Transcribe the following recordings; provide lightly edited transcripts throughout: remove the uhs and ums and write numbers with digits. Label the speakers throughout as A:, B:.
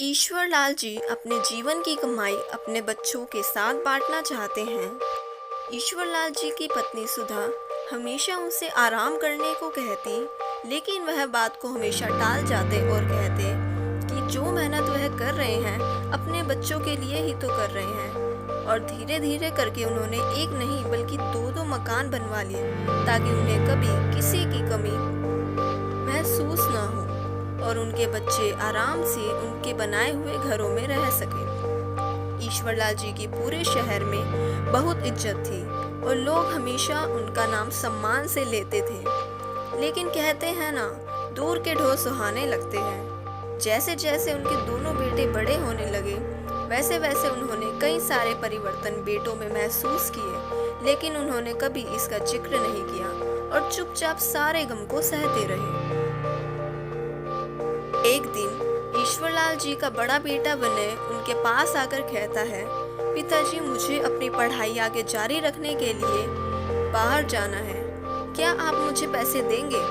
A: ईश्वर लाल जी अपने जीवन की कमाई अपने बच्चों के साथ बांटना चाहते हैं। ईश्वर लाल जी की पत्नी सुधा हमेशा उनसे आराम करने को कहती, लेकिन वह बात को हमेशा टाल जाते और कहते कि जो मेहनत वह कर रहे हैं अपने बच्चों के लिए ही तो कर रहे हैं। और धीरे धीरे करके उन्होंने एक नहीं बल्कि दो मकान बनवा लिए ताकि उन्हें कभी किसी की कमी महसूस ना हो और उनके बच्चे आराम से उनके बनाए हुए घरों में रह सके। ईश्वर लाल जी की पूरे शहर में बहुत इज्जत थी और लोग हमेशा उनका नाम सम्मान से लेते थे। लेकिन कहते हैं ना, दूर के ढोल सुहाने लगते हैं। जैसे जैसे उनके दोनों बेटे बड़े होने लगे वैसे वैसे उन्होंने कई सारे परिवर्तन बेटों में महसूस किए, लेकिन उन्होंने कभी इसका जिक्र नहीं किया और चुपचाप सारे गम को सहते रहे। एक दिन ईश्वरलाल जी का बड़ा बेटा विनय उनके पास आकर कहता है, पिताजी मुझे अपनी पढ़ाई आगे जारी रखने के लिए बाहर जाना है, क्या आप मुझे पैसे देंगे?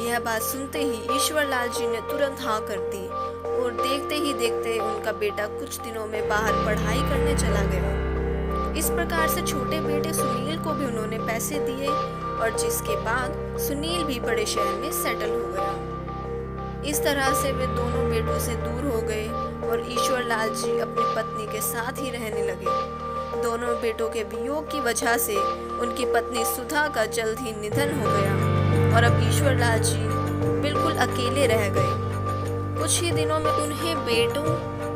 A: यह बात सुनते ही ईश्वरलाल जी ने तुरंत हाँ कर दी और देखते ही देखते उनका बेटा कुछ दिनों में बाहर पढ़ाई करने चला गया। इस प्रकार से छोटे बेटे सुनील को भी उन्होंने पैसे दिए और जिसके बाद सुनील भी बड़े शहर में सेटल हो गया। इस तरह से वे दोनों बेटों से दूर हो गए और ईश्वरलाल जी अपनी पत्नी के साथ ही रहने लगे। दोनों बेटों के वियोग की वजह से उनकी पत्नी सुधा का जल्द ही निधन हो गया और अब ईश्वरलाल जी बिल्कुल अकेले रह गए। कुछ ही दिनों में उन्हें बेटों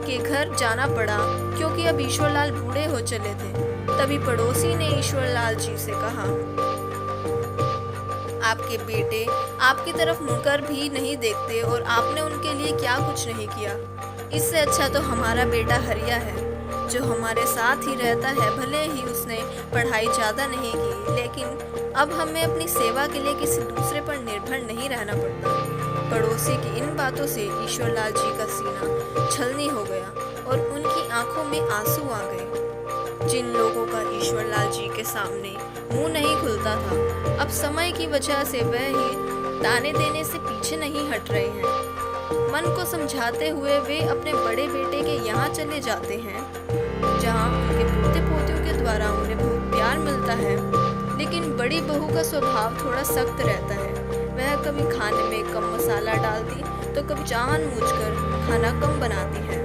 A: के घर जाना पड़ा क्योंकि अब ईश्वरलाल बूढ़े हो चले थे। तभी पड़ोसी ने ईश्वरलाल जी से कहा, आपके बेटे आपकी तरफ मुड़कर भी नहीं देखते और आपने उनके लिए क्या कुछ नहीं किया। इससे अच्छा तो हमारा बेटा हरिया है जो हमारे साथ ही रहता है। भले ही उसने पढ़ाई ज़्यादा नहीं की, लेकिन अब हमें अपनी सेवा के लिए किसी दूसरे पर निर्भर नहीं रहना पड़ता। पड़ोसी की इन बातों से ईश्वरलाल जी का सीना छलनी हो गया और उनकी आंखों में आंसू आ गए। जिन लोगों का ईश्वरलाल जी के सामने मुंह नहीं खुलता था, अब समय की वजह से वह ही ताने देने से पीछे नहीं हट रहे हैं। मन को समझाते हुए वे अपने बड़े बेटे के यहाँ चले जाते हैं, जहाँ उनके पोते पोतियों के द्वारा उन्हें बहुत प्यार मिलता है। लेकिन बड़ी बहू का स्वभाव थोड़ा सख्त रहता है। वह कभी खाने में कम मसाला डालती तो कभी जानबूझकर खाना कम बनाती है।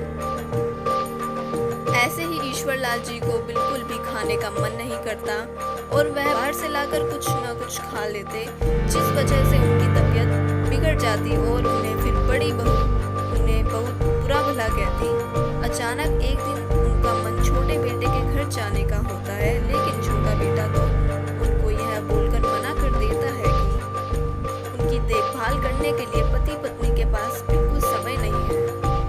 A: ऐसे ही ईश्वरलाल जी को बिल्कुल भी खाने का मन नहीं करता और वह बाहर से लाकर कुछ न कुछ खा लेते, जिस वजह से उनकी तबीयत बिगड़ जाती और उन्हें फिर बड़ी बहू उन्हें बहुत बुरा भला कहती। अचानक एक दिन उनका मन छोटे बेटे के घर जाने का होता है, लेकिन छोटा बेटा तो उनको यह बोलकर मना कर देता है कि उनकी देखभाल करने के लिए पति पत्नी के पास बिल्कुल समय नहीं है,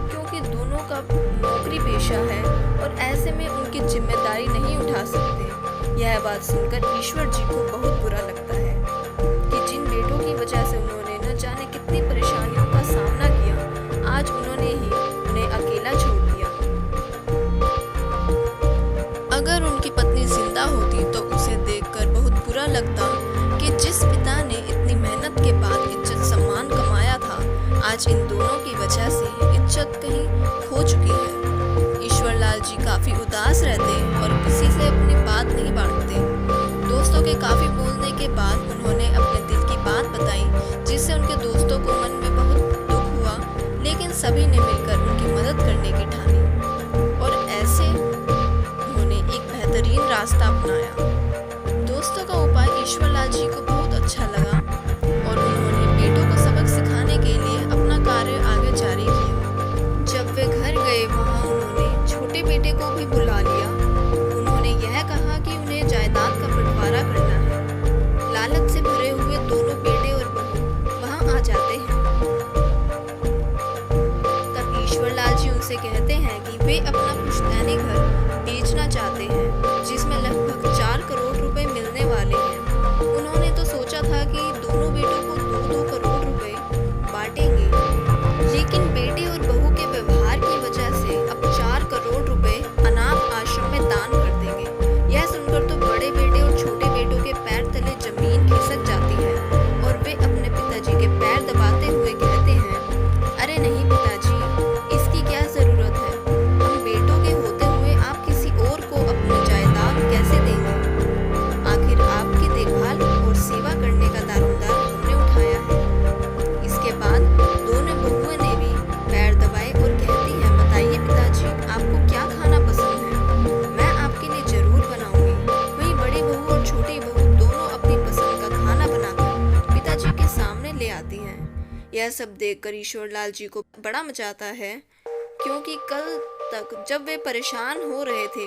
A: क्योंकि दोनों का नौकरी पेशा है और ऐसे में उनकी जिम्मेदारी नहीं उठा सकते। यह बात सुनकर ईश्वर जी को बहुत बुरा लगता है कि जिन बेटों की वजह से उन्होंने न जाने कितनी परेशानियों का सामना किया, आज उन्होंने ही उन्हें अकेला छोड़ दिया। अगर उनकी पत्नी जिंदा होती तो उसे देखकर बहुत बुरा लगता कि जिस पिता ने इतनी मेहनत के बाद इज्जत सम्मान कमाया था, आज इन दोनों की वजह से इज्जत कहीं खो चुकी है। ईश्वरलाल जी काफी उदास रहते और किसी से अपनी बात नहीं बांटते। दोस्तों के काफी बोलने के बाद उन्होंने अपने दिल की बात बताई, जिससे उनके दोस्तों को मन में बहुत दुख हुआ, लेकिन सभी ने मिलकर उनकी मदद करने की ठानी और ऐसे उन्होंने एक बेहतरीन रास्ता अपनाया। दोस्तों का उपाय ईश्वरलाल जी को बहुत अच्छा लगा और उन्होंने बेटों को सबक सिखाने के लिए अपना कार्य आगे जारी किया। जब वे घर गए वहाँ उन्होंने छोटे बेटे को भी बुला लिया। उन्होंने यह कहा कि उन्हें जायदाद का बंटवारा करना है। लालच से भरे हुए दोनों बेटे और बहू वहाँ आ जाते हैं। तब ईश्वरलाल जी उनसे कहते हैं कि वे अपना पुश्तैनी घर बेचना चाहते हैं, जिसमें लगभग 4 करोड़ रुपए मिलने वाले हैं। उन्होंने तो सोचा था कि दोनों बेटों को 2-2 करोड़ रुपए बांटेंगे, लेकिन बेटे और बहू के व्यवहार की वजह से अब 4 करोड़ रुपए अनाथ आश्रम में दान कर देंगे। यह सुनकर तो बड़े बेटे और छोटे बेटों के पैर तले जमीन खिसक जाती है और वे अपने पिताजी के पैर दबाते हुए कहते हैं, अरे नहीं पिताजी, इसकी क्या जरूरत सब देखकर ईश्वरलाल जी को बड़ा मजा आता है, क्योंकि कल तक जब वे परेशान हो रहे थे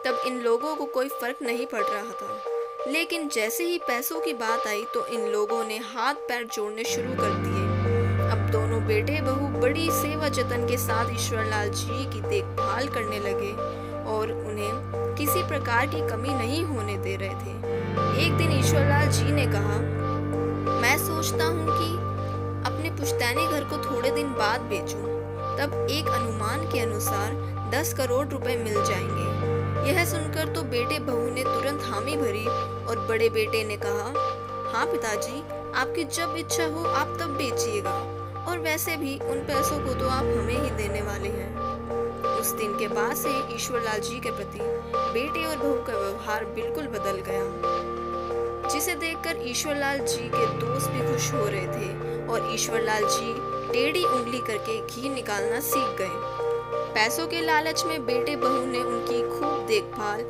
A: तब इन लोगों को कोई फर्क नहीं पड़ रहा था, लेकिन जैसे ही पैसों की बात आई तो इन लोगों ने हाथ पैर जोड़ने शुरू कर दिए। अब दोनों बेटे बहू बड़ी सेवा जतन के साथ ईश्वरलाल जी की देखभाल करने लगे और उन्हें किसी प्रकार की कमी नहीं होने दे रहे थे। एक दिन ईश्वरलाल जी ने कहा, मैं सोचता हूँ कि अपने पुश्तैनी घर को थोड़े दिन बाद बेचूं। तब एक अनुमान के अनुसार 10 करोड़ रुपए मिल जाएंगे। यह सुनकर तो बेटे बहू ने तुरंत हामी भरी और बड़े बेटे ने कहा, हाँ पिताजी, आपकी जब इच्छा हो आप तब बेचिएगा, और वैसे भी उन पैसों को तो आप हमें ही देने वाले हैं। उस दिन के बाद से ईश्वरलाल जी के प्रति बेटे और बहू का व्यवहार बिल्कुल बदल गया, जिसे देखकर ईश्वरलाल जी के दोस्त भी खुश हो रहे थे और ईश्वरलाल जी टेढ़ी उंगली करके घी निकालना सीख गए। पैसों के लालच में बेटे बहू ने उनकी खूब देखभाल,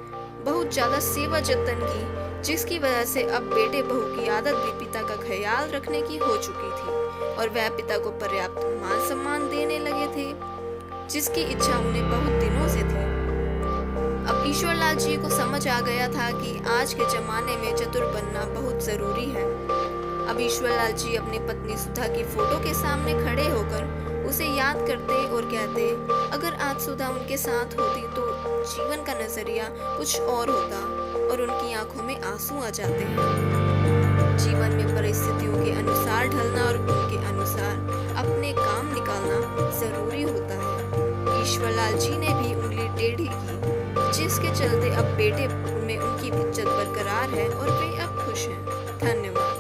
A: बहुत ज्यादा सेवा जतन की, जिसकी वजह से अब बेटे बहू की आदत भी पिता का ख्याल रखने की हो चुकी थी और वह पिता को पर्याप्त मान सम्मान देने लगे थे, जिसकी इच्छा उन्हें बहुत दिनों से थी। अब ईश्वरलाल जी को समझ आ गया था कि आज के जमाने में चतुर बनना बहुत जरूरी है। अब ईश्वरलाल जी अपनी पत्नी सुधा की फोटो के सामने खड़े होकर उसे याद करते और कहते, अगर आज सुधा उनके साथ होती तो जीवन का नजरिया कुछ और होता, और उनकी आंखों में आंसू आ जाते हैं। जीवन में परिस्थितियों के अनुसार ढलना और उनके अनुसार अपने काम निकालना जरूरी होता है। ईश्वरलाल जी ने भी उंगली टेढ़ी की, जिसके चलते अब बेटे में उनकी इज्जत बरकरार है और वे अब खुश हैं। धन्यवाद।